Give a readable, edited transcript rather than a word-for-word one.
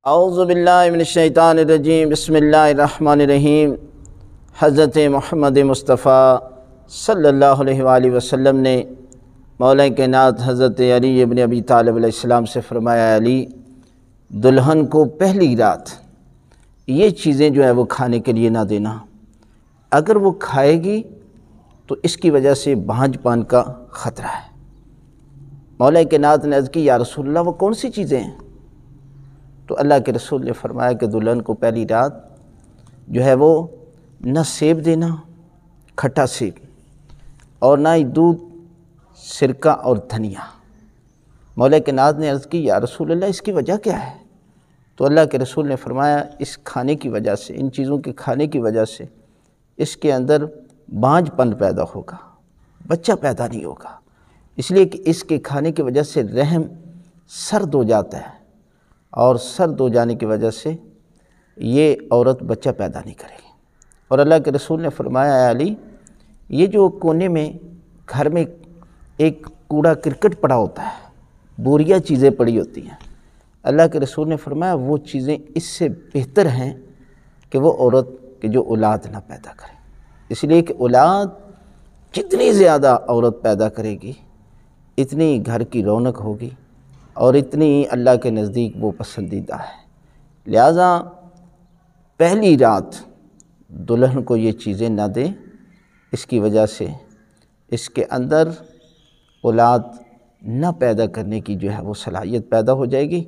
اعوذ باللہ من الشیطان الرجیم، بسم اللہ الرحمن الرحیم۔ حضرت محمد مصطفیٰ صلی اللہ علیہ وآلہ وسلم نے مولا کائنات حضرت علی ابن ابی طالب علیہ السلام سے فرمایا، علی دلہن کو پہلی رات یہ چیزیں جو ہے وہ کھانے کے لیے نہ دینا، اگر وہ کھائے گی تو اس کی وجہ سے بھانج پان کا خطرہ ہے۔ مولا کائنات نے عرض کی، یا رسول اللہ وہ کون سی چیزیں ہیں؟ تو اللہ کے رسول نے فرمایا کہ دلہن کو پہلی رات جو ہے وہ نہ سیب دینا، کھٹا سیب، اور نہ ہی دودھ، سرکہ اور دھنیا۔ مولا کائنات نے عرض کی، یا رسول اللہ اس کی وجہ کیا ہے؟ تو اللہ کے رسول نے فرمایا، اس کھانے کی وجہ سے، ان چیزوں کے کھانے کی وجہ سے اس کے اندر بانجھ پن پیدا ہوگا، بچہ پیدا نہیں ہوگا، اس لیے کہ اس کے کھانے کی وجہ سے رحم سرد ہو جاتا ہے، اور سرد ہو جانے کی وجہ سے یہ عورت بچہ پیدا نہیں کرے گی۔ اور اللہ کے رسول نے فرمایا، اے علی یہ جو کونے میں گھر میں ایک کوڑا کرکٹ پڑا ہوتا ہے، بوریا چیزیں پڑی ہوتی ہیں، اللہ کے رسول نے فرمایا وہ چیزیں اس سے بہتر ہیں کہ وہ عورت کہ جو اولاد نہ پیدا کرے، اس لیے کہ اولاد جتنی زیادہ عورت پیدا کرے گی اتنی گھر کی رونق ہوگی اور اتنی اللہ کے نزدیک وہ پسندیدہ ہے۔ لہٰذا پہلی رات دلہن کو یہ چیزیں نہ دیں، اس کی وجہ سے اس کے اندر اولاد نہ پیدا کرنے کی جو ہے وہ صلاحیت پیدا ہو جائے گی۔